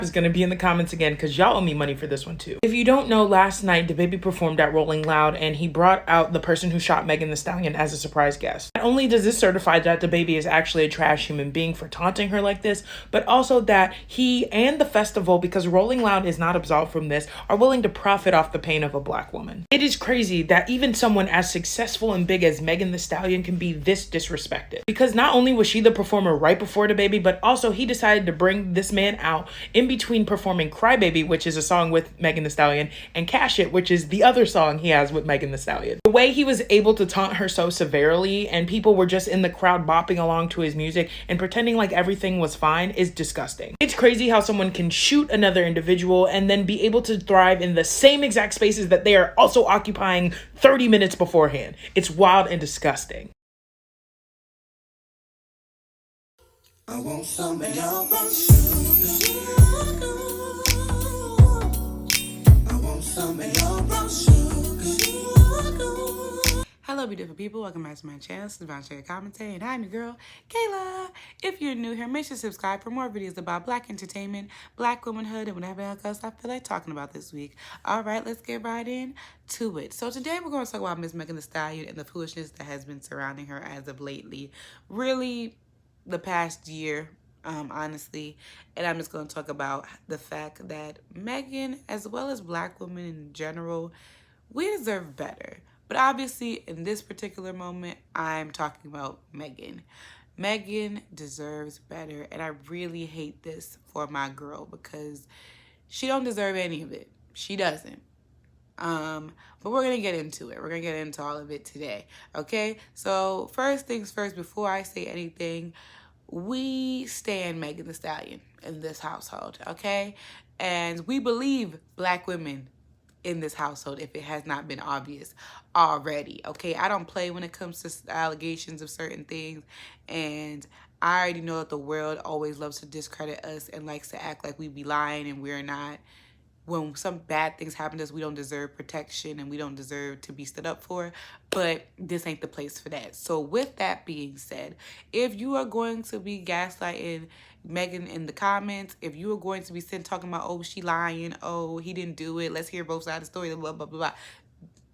is going to be in the comments again because y'all owe me money for this one too. If you don't know, last night DaBaby performed at Rolling Loud and he brought out the person who shot Megan Thee Stallion as a surprise guest. Not only does this certify that DaBaby is actually a trash human being for taunting her like this, but also that he and the festival, because Rolling Loud is not absolved from this, are willing to profit off the pain of a black woman. It is crazy that even someone as successful and big as Megan Thee Stallion can be this disrespected. Because not only was she the performer right before DaBaby, but also he decided to bring this man out in between performing Crybaby, which is a song with Megan Thee Stallion, and Cash It, which is the other song he has with Megan Thee Stallion. The way he was able to taunt her so severely and people were just in the crowd bopping along to his music and pretending like everything was fine is disgusting. It's crazy how someone can shoot another individual and then be able to thrive in the same exact spaces that they are also occupying 30 minutes beforehand. It's wild and disgusting. I want some of your brownsugar. I want some of your brownsugar. Hello, beautiful people. Welcome back to my channel. This is Brownsugar Commentary, and I'm your girl, Kayla. If you're new here, make sure to subscribe for more videos about black entertainment, black womanhood, and whatever else I feel like talking about this week. All right, let's get right into it. So today we're going to talk about Miss Megan Thee Stallion and the foolishness that has been surrounding her as of lately. Really, the past year, honestly. And I'm just going to talk about the fact that Megan, as well as black women in general, we deserve better. But obviously, in this particular moment, I'm talking about Megan. Megan deserves better, and I really hate this for my girl because she don't deserve any of it. She doesn't. But we're going to get into it. We're going to get into all of it today, okay? So first things first, before I say anything, we stand Megan Thee Stallion in this household, okay? And we believe black women in this household, if it has not been obvious already, okay? I don't play when it comes to allegations of certain things, and I already know that the world always loves to discredit us and likes to act like we be lying and we're not. When some bad things happen to us, we don't deserve protection and we don't deserve to be stood up for, but this ain't the place for that. So with that being said, if you are going to be gaslighting Megan in the comments, if you are going to be sitting talking about, oh, she lying, oh, he didn't do it, let's hear both sides of the story, blah, blah, blah, blah,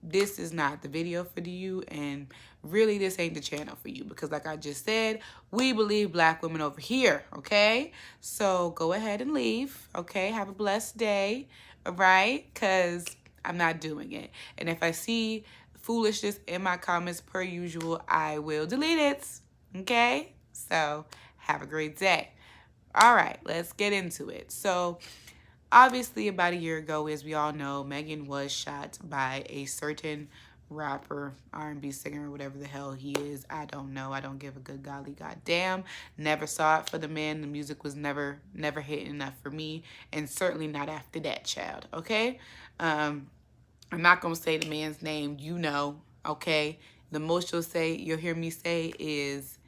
this is not the video for you, and really this ain't the channel for you, because like I just said, we believe black women over here, okay? So go ahead and leave, okay? Have a blessed day, all right? Because I'm not doing it. And if I see foolishness in my comments per usual, I will delete it, okay? So have a great day. All right, let's get into it. So obviously, about a year ago, as we all know, Megan was shot by a certain rapper, R&B singer, or whatever the hell he is. I don't know. I don't give a good golly goddamn. Never saw it for the man. The music was never hitting enough for me, and certainly not after that, child, okay? I'm not going to say the man's name, you know, okay? The most you'll hear me say is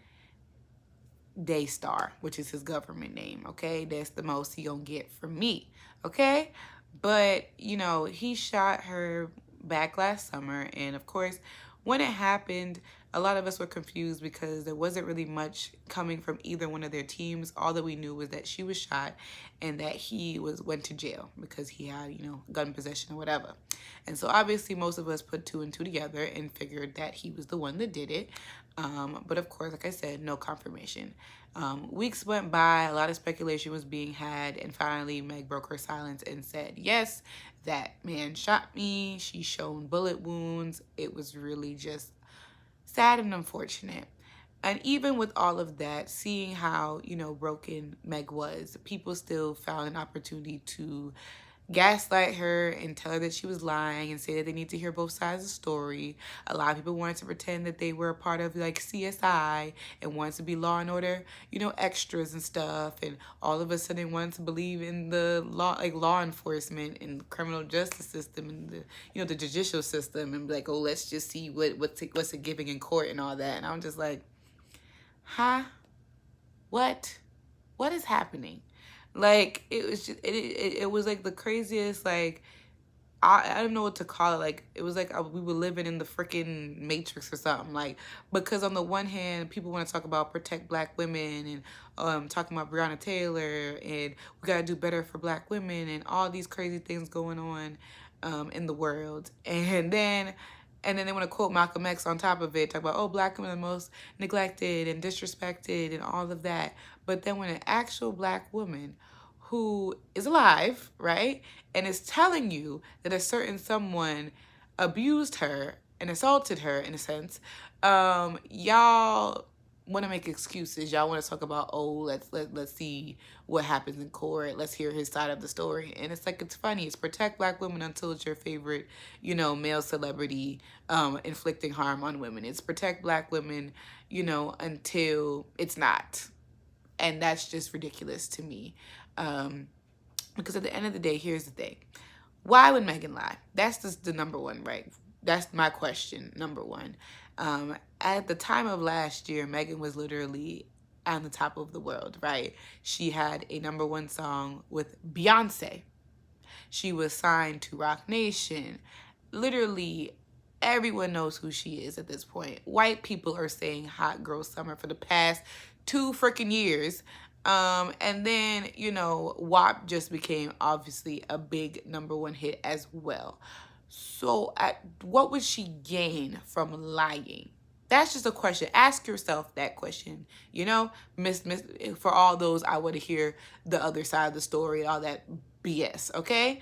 Daystar, which is his government name, okay? That's the most he gonna get from me, okay? But, you know, he shot her back last summer, and of course, when it happened, a lot of us were confused because there wasn't really much coming from either one of their teams. All that we knew was that she was shot and that he went to jail because he had, you know, gun possession or whatever. And so obviously most of us put two and two together and figured that he was the one that did it. But of course, like I said, no confirmation. Weeks went by, a lot of speculation was being had, and finally Meg broke her silence and said, yes, that man shot me. She shown bullet wounds. It was really just sad and unfortunate. And even with all of that, seeing how, you know, broken Meg was, people still found an opportunity to gaslight her and tell her that she was lying and say that they need to hear both sides of the story. A lot of people wanted to pretend that they were a part of like CSI and wanted to be Law and Order, you know, extras and stuff, and all of a sudden wanted to believe in the law enforcement and the criminal justice system and the, you know, the judicial system, and be like, oh, let's just see what's it giving in court and all that. And I'm just like, huh? What is happening? Like, it was just, it was like the craziest, like, I don't know what to call it. Like, it was like we were living in the freaking Matrix or something. Like, because on the one hand, people want to talk about protect Black women and talking about Breonna Taylor and we got to do better for Black women and all these crazy things going on in the world. And then they want to quote Malcolm X on top of it, talk about, oh, Black women are the most neglected and disrespected and all of that. But then when an actual Black woman who is alive, right, and is telling you that a certain someone abused her and assaulted her, in a sense, y'all want to make excuses. Y'all want to talk about, oh, let's see what happens in court. Let's hear his side of the story. And it's like, it's funny. It's protect Black women until it's your favorite, male celebrity inflicting harm on women. It's protect Black women, until it's not. And that's just ridiculous to me. Because at the end of the day, here's the thing. Why would Megan lie? That's just the number one, right? That's my question, number one. At the time of last year, Megan was literally on the top of the world, right? She had a number one song with Beyonce. She was signed to Roc Nation. Literally, everyone knows who she is at this point. White people are saying Hot Girl Summer for the past 2 freaking years. And then, WAP just became obviously a big number one hit as well. So what would she gain from lying? That's just a question. Ask yourself that question. Miss, for all those, I want to hear the other side of the story and all that BS, okay?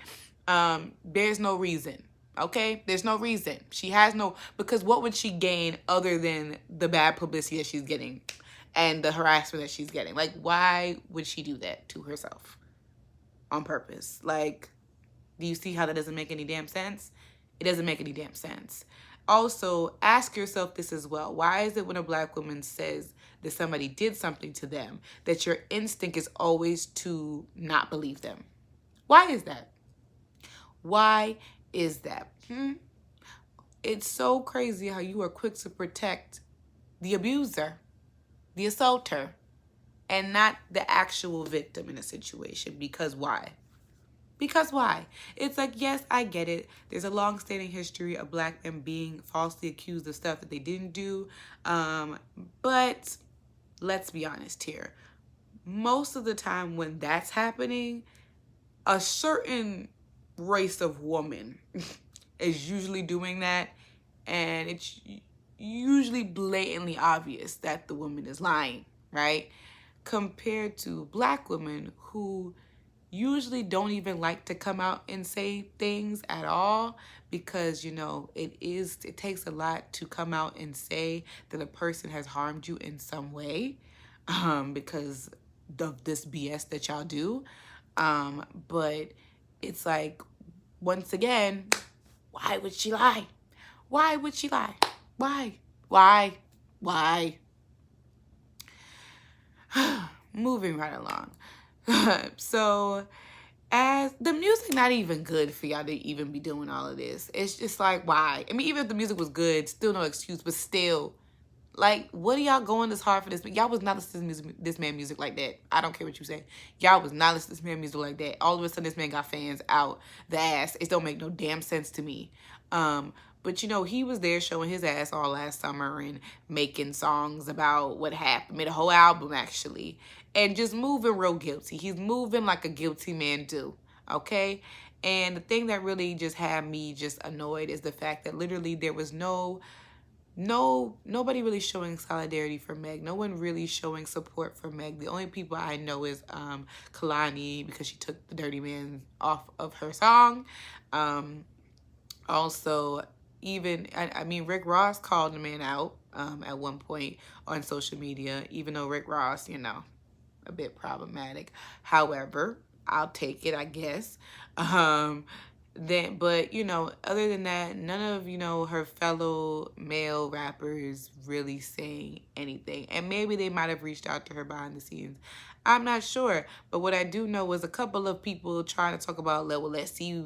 There's no reason, okay? There's no reason. She has no, because what would she gain other than the bad publicity that she's getting and the harassment that she's getting? Like, why would she do that to herself on purpose? Like, do you see how that doesn't make any damn sense? It doesn't make any damn sense. Also, ask yourself this as well. Why is it when a Black woman says that somebody did something to them that your instinct is always to not believe them? Why is that? Why is that? It's so crazy how you are quick to protect the abuser, the assaulter, and not the actual victim in a situation. Because why? Because why? It's like, yes, I get it. There's a long-standing history of Black men being falsely accused of stuff that they didn't do. But let's be honest here. Most of the time when that's happening, a certain race of woman is usually doing that. And it's usually blatantly obvious that the woman is lying, right? Compared to Black women who usually don't even like to come out and say things at all, because it takes a lot to come out and say that a person has harmed you in some way because of this BS that y'all do. But it's like, once again, why would she lie? Why would she lie? Why? Moving right along. So, as the music not even good for y'all to even be doing all of this. It's just like, why? I mean, even if the music was good, still no excuse, but still, like, what are y'all going this hard for this? Y'all was not listening to this man music like that. I don't care what you say. Y'all was not listening to this man music like that. All of a sudden, this man got fans out the ass. It don't make no damn sense to me. But he was there showing his ass all last summer and making songs about what happened. Made a whole album, actually. And just moving real guilty. He's moving like a guilty man do, okay? And the thing that really just had me just annoyed is the fact that literally there was nobody really showing solidarity for Meg. No one really showing support for Meg. The only people I know is Kalani, because she took the Dirty Man off of her song. Also, I mean, Rick Ross called the man out at one point on social media, even though Rick Ross, a bit problematic. However, I'll take it, I guess. But other than that, none of her fellow male rappers really saying anything. And maybe they might have reached out to her behind the scenes. I'm not sure. But what I do know was a couple of people trying to talk about, well, let's see,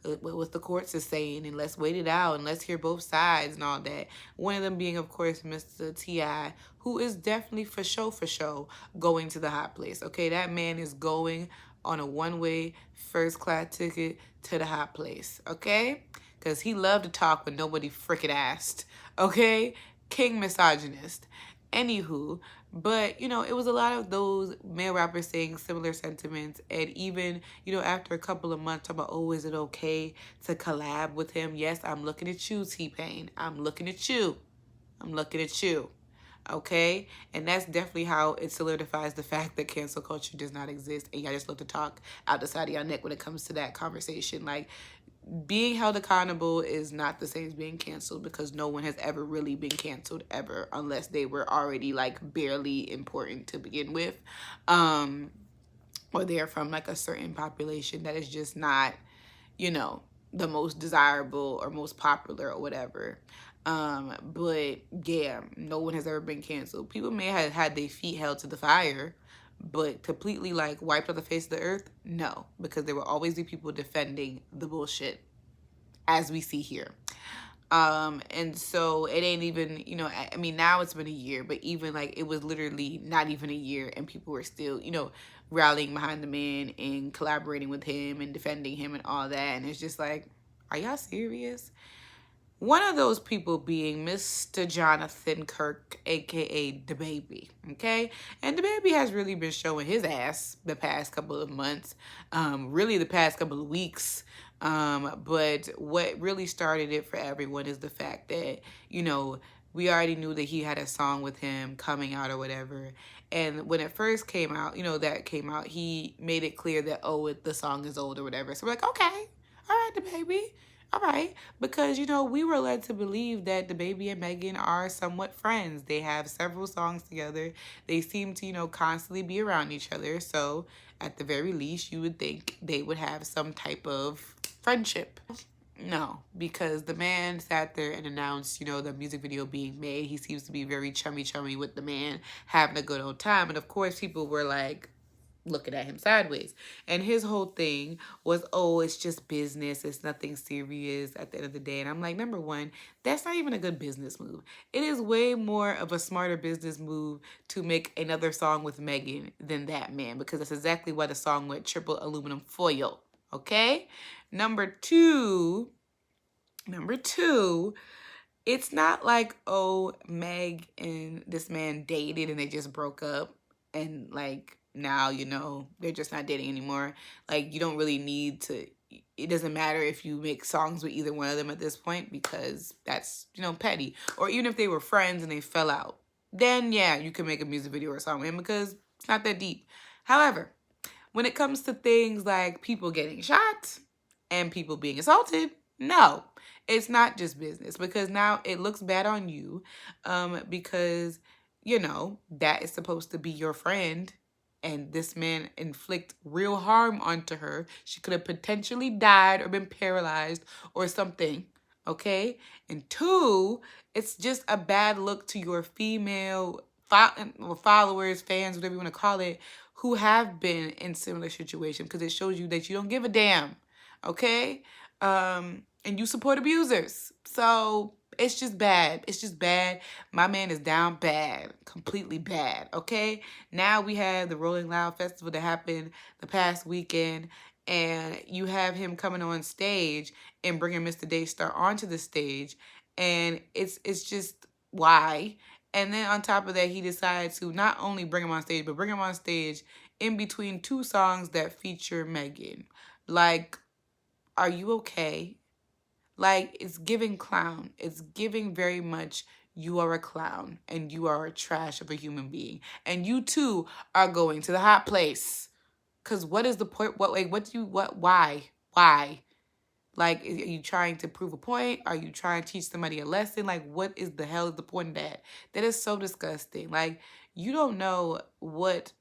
what the courts are saying, and let's wait it out, and let's hear both sides and all that. One of them being, of course, Mr. T.I., who is definitely for show going to the hot place. Okay, that man is going on a one-way first-class ticket to the hot place, okay? Because he loved to talk when nobody frickin' asked, okay? King misogynist. Anywho, but, it was a lot of those male rappers saying similar sentiments. And even, after a couple of months, I'm like, oh, is it okay to collab with him? Yes, I'm looking at you, T-Pain. I'm looking at you. I'm looking at you. Okay? And that's definitely how it solidifies the fact that cancel culture does not exist. And y'all just love to talk out the side of your neck when it comes to that conversation. Like, being held accountable is not the same as being canceled, because no one has ever really been canceled ever, unless they were already like barely important to begin with, or they're from like a certain population that is just not, the most desirable or most popular or whatever. But yeah, no one has ever been canceled. People may have had their feet held to the fire, but completely like wiped off the face of the earth, no, because there will always be people defending the bullshit, as we see here. And so it ain't even, I mean, now it's been a year, but even like it was literally not even a year and people were still, rallying behind the man and collaborating with him and defending him and all that. And it's just like, are y'all serious? One of those people being Mr. Jonathan Kirk, aka DaBaby, okay? And DaBaby has really been showing his ass the past couple of months, really the past couple of weeks. But what really started it for everyone is the fact that, we already knew that he had a song with him coming out or whatever. And when it first came out, he made it clear that, oh, the song is old or whatever. So we're like, okay, all right, DaBaby. All right, because, we were led to believe that DaBaby and Megan are somewhat friends. They have several songs together. They seem to, constantly be around each other. So at the very least, you would think they would have some type of friendship. No, because the man sat there and announced, the music video being made. He seems to be very chummy with the man, having a good old time. And of course, people were like, looking at him sideways. And his whole thing was, oh, it's just business. It's nothing serious at the end of the day. And I'm like, number one, that's not even a good business move. It is way more of a smarter business move to make another song with Megan than that man, because that's exactly why the song went triple aluminum foil. Okay? Number two, it's not like, oh, Meg and this man dated and they just broke up and like now, they're just not dating anymore. Like, you don't really need to, it doesn't matter if you make songs with either one of them at this point, because that's, petty. Or even if they were friends and they fell out, then yeah, you can make a music video or a song with him because it's not that deep. However, when it comes to things like people getting shot and people being assaulted, no, it's not just business, because now it looks bad on you, because, that is supposed to be your friend, and this man inflict real harm onto her. She could have potentially died or been paralyzed or something, okay? And two, it's just a bad look to your female followers, fans, whatever you want to call it, who have been in similar situations, because it shows you that you don't give a damn, okay? And you support abusers. So it's just bad. It's just bad. My man is down bad. Completely bad, okay? Now we have the Rolling Loud Festival that happened the past weekend, and you have him coming on stage and bringing Mr. Daystar onto the stage, and it's just, why? And then on top of that, he decided to not only bring him on stage, but bring him on stage in between two songs that feature Megan. Like, are you okay? Like, it's giving clown. It's giving very much, you are a clown and you are a trash of a human being. And you too are going to the hot place. Cause what is the point? Why? Like, are you trying to prove a point? Are you trying to teach somebody a lesson? Like, what is the hell is the point of that? That is so disgusting. Like, you don't know what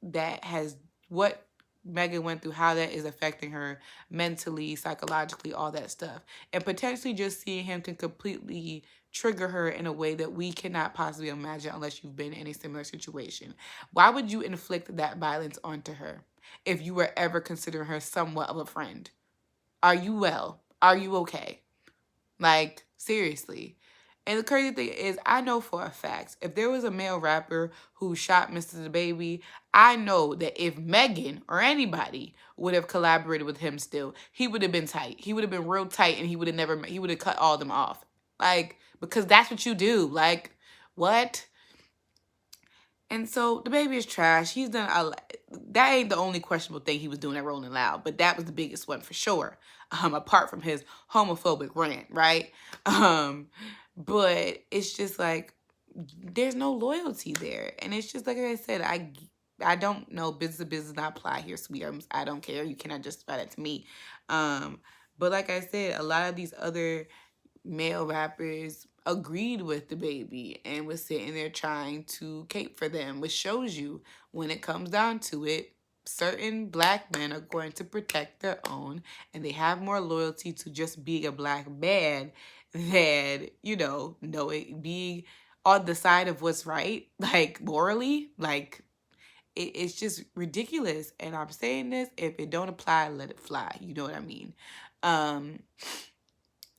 Megan went through, how that is affecting her mentally, psychologically, all that stuff. And potentially just seeing him can completely trigger her in a way that we cannot possibly imagine unless you've been in a similar situation. Why would you inflict that violence onto her if you were ever considering her somewhat of a friend? Are you well? Are you okay? Like, seriously. And the crazy thing is, I know for a fact, if there was a male rapper who shot Mr. The Baby, I know that if Megan or anybody would have collaborated with him still, he would have been tight. He would have been real tight, and he would have cut all of them off. Like, because that's what you do. Like, what? And so the baby is trash. He's done that ain't the only questionable thing he was doing at Rolling Loud, but that was the biggest one for sure. Apart from his homophobic rant, right? But it's just like there's no loyalty there, and it's just like I said, I don't know. Business to business not apply here, sweetheart. I don't care. You cannot justify that to me. But like I said, a lot of these other male rappers agreed with the baby and was sitting there trying to cape for them, which shows you when it comes down to it, certain black men are going to protect their own, and they have more loyalty to just being a black man than, being on the side of what's right, like morally. Like, it's just ridiculous. And I'm saying this, if it don't apply, let it fly. You know what I mean?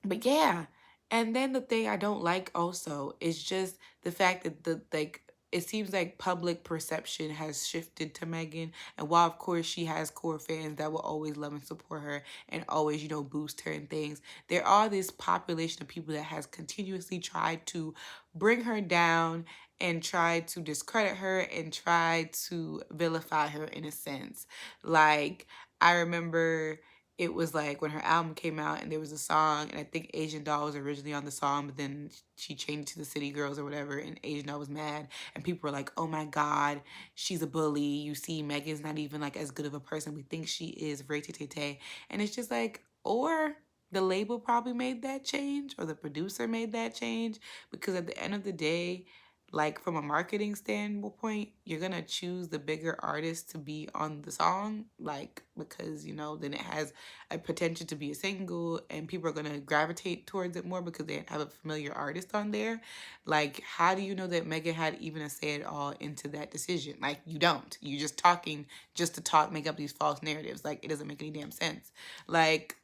But yeah, and then the thing I don't like also is just the fact that it seems like public perception has shifted to Megan. And while of course she has core fans that will always love and support her and always, boost her and things, there are this population of people that has continuously tried to bring her down and try to discredit her and try to vilify her in a sense. Like, I remember it was like when her album came out and there was a song, and I think Asian Doll was originally on the song, but then she changed to the City Girls or whatever, and Asian Doll was mad, and people were like, oh my God, she's a bully. You see, Megan's not even like as good of a person we think she is, Ray-tay-tay-tay. And it's just like, or the label probably made that change, or the producer made that change, because at the end of the day, like from a marketing standpoint, you're gonna choose the bigger artist to be on the song, like, because then it has a potential to be a single and people are gonna gravitate towards it more because they have a familiar artist on there. Like, how do you know that Megan had even a say at all into that decision? Like, you don't. You're just talking just to talk, make up these false narratives. Like, it doesn't make any damn sense. Like,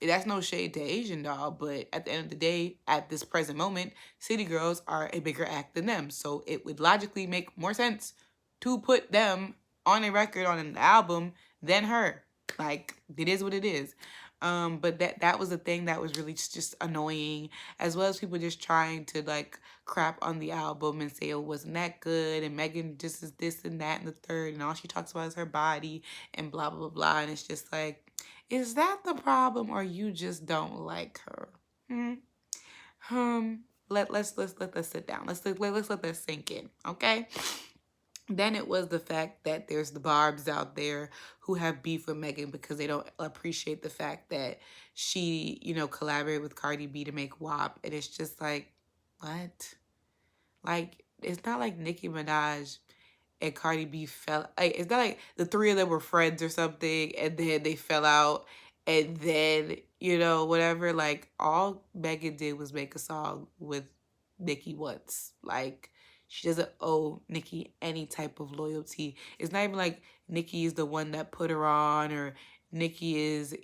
that's no shade to Asian Doll, but at the end of the day, at this present moment, City Girls are a bigger act than them. So it would logically make more sense to put them on a record, on an album, than her. Like, it is what it is. But that was the thing that was really just annoying, as well as people just trying to like crap on the album and say it wasn't that good, and Megan just is this and that and the third, and all she talks about is her body and blah blah blah blah. And it's just like, is that the problem, or you just don't like her? Let's let this sit down. Let's let this sink in, okay? Then it was the fact that there's the Barbs out there who have beef with Megan because they don't appreciate the fact that she, collaborated with Cardi B to make WAP. And it's just like, what? Like, it's not like Nicki Minaj and Cardi B fell. Like, it's not like the three of them were friends or something and then they fell out and then, whatever. Like, all Megan did was make a song with Nicki once. Like, she doesn't owe Nicki any type of loyalty. It's not even like Nicki is the one that put her on, or Nicki is,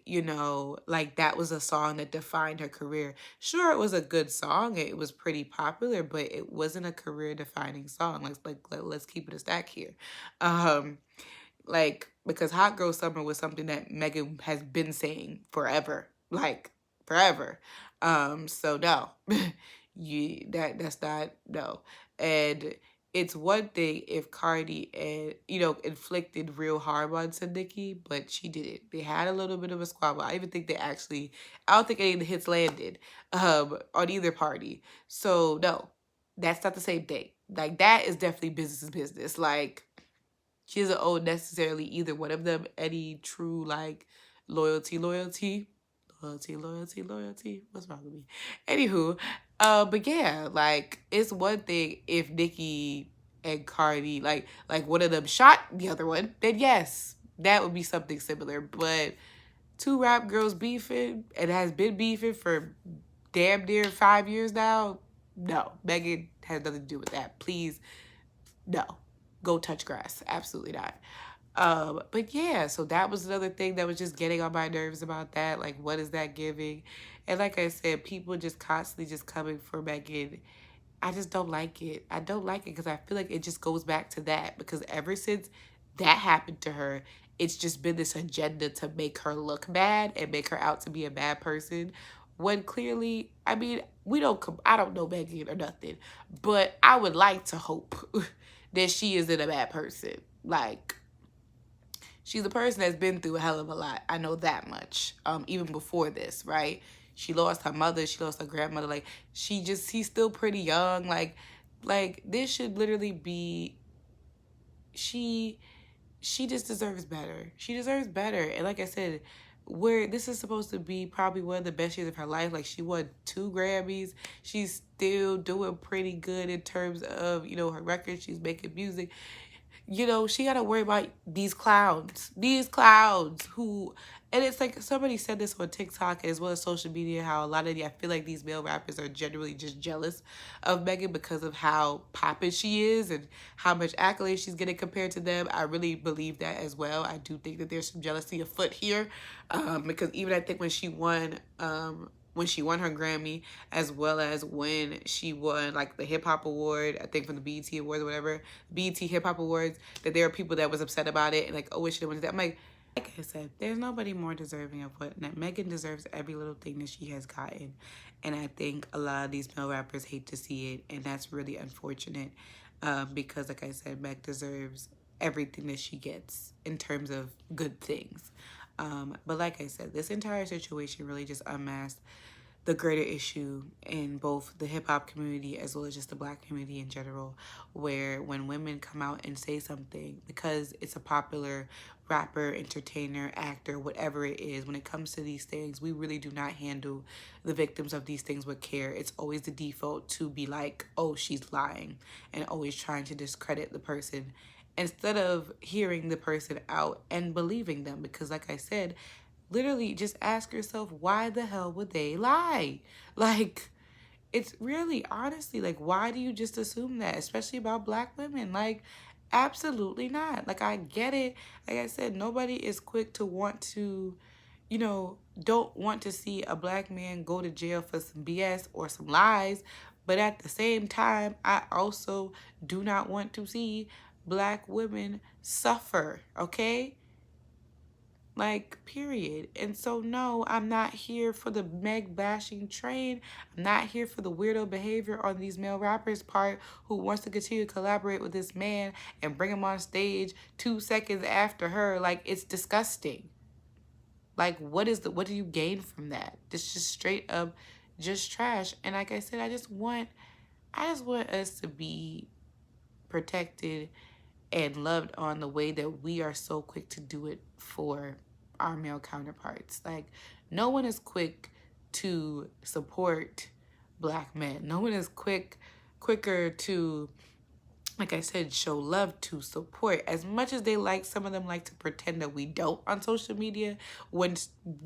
like that was a song that defined her career. Sure, it was a good song. It was pretty popular, but it wasn't a career-defining song. Let's keep it a stack here. Because Hot Girl Summer was something that Megan has been saying forever. Like, forever. So no. That's not, no. And it's one thing if Cardi inflicted real harm onto Nicki, but she didn't. They had a little bit of a squabble. I don't think any of the hits landed on either party. So no, that's not the same thing. Like, that is definitely business is business. Like, she doesn't owe necessarily either one of them any true like loyalty. What's wrong with me? Anywho, but yeah, like, it's one thing if Nicki and Cardi, like one of them shot the other one, then yes, that would be something similar. But two rap girls beefing, and has been beefing for damn near 5 years now, no, Megan has nothing to do with that. Please, no. Go touch grass. Absolutely not. But yeah, so that was another thing that was just getting on my nerves about that. Like, what is that giving? And like I said, people just constantly just coming for Megan. I just don't like it. I don't like it because I feel like it just goes back to that. Because ever since that happened to her, it's just been this agenda to make her look bad and make her out to be a bad person. When clearly, I mean, I don't know Megan or nothing, but I would like to hope that she isn't a bad person. Like, she's a person that's been through a hell of a lot. I know that much. Even before this, right? She lost her mother. She lost her grandmother. Like, she's still pretty young. Like this should literally be, she just deserves better. She deserves better. And like I said, where this is supposed to be probably one of the best years of her life. Like, she won 2 Grammys. She's still doing pretty good in terms of, her records. She's making music. She got to worry about these clowns who, and it's like somebody said this on TikTok as well as social media, how a lot of I feel like these male rappers are generally just jealous of Megan because of how poppin' she is and how much accolades she's getting compared to them. I really believe that as well. I do think that there's some jealousy afoot here, because even I think when she won her Grammy, as well as when she won like the hip hop award, I think from the BET Awards or whatever, BET Hip Hop Awards, that there are people that was upset about it and like, oh, it should have won that. I'm like I said, there's nobody more deserving of what Megan deserves. Every little thing that she has gotten, and I think a lot of these male rappers hate to see it, and that's really unfortunate, because like I said, Meg deserves everything that she gets in terms of good things. But like I said, this entire situation really just unmasked the greater issue in both the hip-hop community as well as just the Black community in general, where when women come out and say something because it's a popular rapper, entertainer, actor, whatever it is, when it comes to these things, we really do not handle the victims of these things with care. It's always the default to be like, oh, she's lying, and always trying to discredit the person instead of hearing the person out and believing them. Because like I said, literally just ask yourself, why the hell would they lie? Like, it's really, honestly, like, why do you just assume that, especially about Black women? Like, absolutely not. Like, I get it. Like I said, nobody is quick to want to, don't want to see a Black man go to jail for some BS or some lies. But at the same time, I also do not want to see Black women suffer, okay? Like, period. And so, no, I'm not here for the Meg bashing train. I'm not here for the weirdo behavior on these male rappers' part who wants to continue to collaborate with this man and bring him on stage 2 seconds after her. Like, it's disgusting. Like, what do you gain from that? It's just straight up just trash. And like I said, I just want us to be protected and loved on the way that we are so quick to do it for our male counterparts. Like, no one is quick to support Black men. No one is quicker to, like I said, show love, to support. As much as some of them like to pretend that we don't on social media, when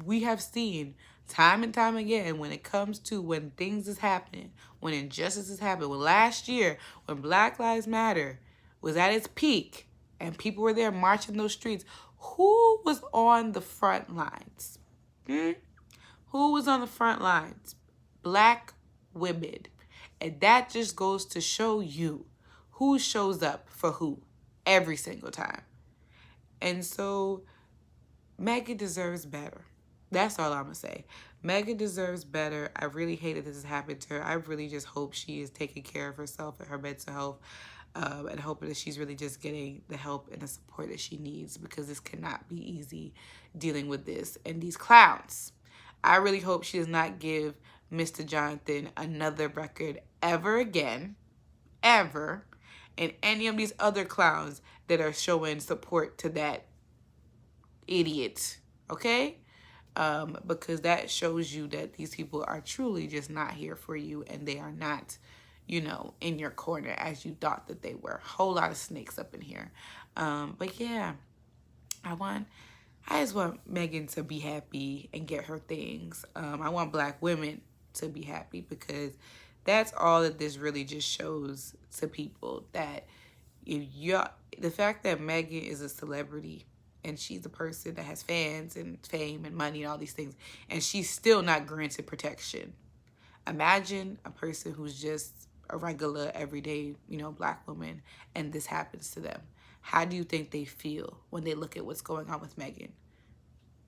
we have seen time and time again, when it comes to when things is happening, when injustice is happening, when last year, when Black Lives Matter was at its peak and people were there marching those streets, who was on the front lines? Who was on the front lines? Black women. And that just goes to show you who shows up for who every single time. And so Megan deserves better. That's all I'm going to say. Megan deserves better. I really hate that this has happened to her. I really just hope she is taking care of herself and her mental health, and hoping that she's really just getting the help and the support that she needs, because this cannot be easy dealing with this and these clowns. I really hope she does not give Mr. Jonathan another record ever again, ever, and any of these other clowns that are showing support to that idiot, okay? Because that shows you that these people are truly just not here for you, and they are not, in your corner as you thought that they were. Whole lot of snakes up in here. But yeah, I just want Megan to be happy and get her things. I want Black women to be happy, because that's all that this really just shows to people, that The fact that Megan is a celebrity and she's a person that has fans and fame and money and all these things, and she's still not granted protection. Imagine a person who's just a regular, everyday, black woman, and this happens to them. How do you think they feel when they look at what's going on with Megan?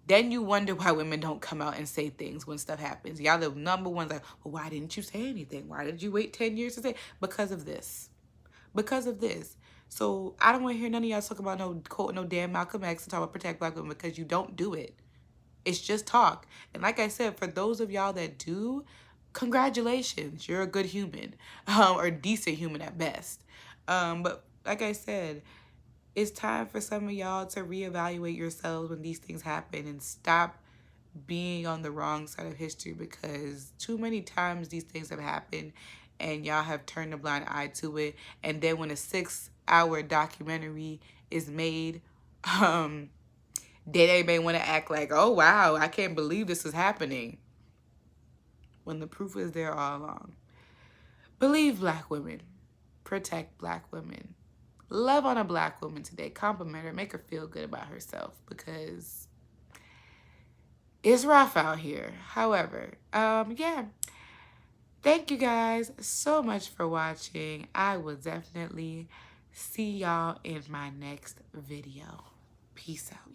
Then you wonder why women don't come out and say things when stuff happens. Y'all the number ones like, well, why didn't you say anything? Why did you wait 10 years to say? Because of this. Because of this. So I don't want to hear none of y'all talk about no damn Malcolm X and talk about protect black women, because you don't do it. It's just talk. And like I said, for those of y'all that do, congratulations. You're a good human, or decent human at best. But like I said, it's time for some of y'all to reevaluate yourselves when these things happen and stop being on the wrong side of history, because too many times these things have happened and y'all have turned a blind eye to it. And then when a 6-hour documentary is made, then everybody want to act like, oh wow, I can't believe this is happening, when the proof is there all along. Believe black women. Protect black women. Love on a black woman today. Compliment her. Make her feel good about herself, because it's rough out here. However, yeah. Thank you guys so much for watching. I will definitely see y'all in my next video. Peace out.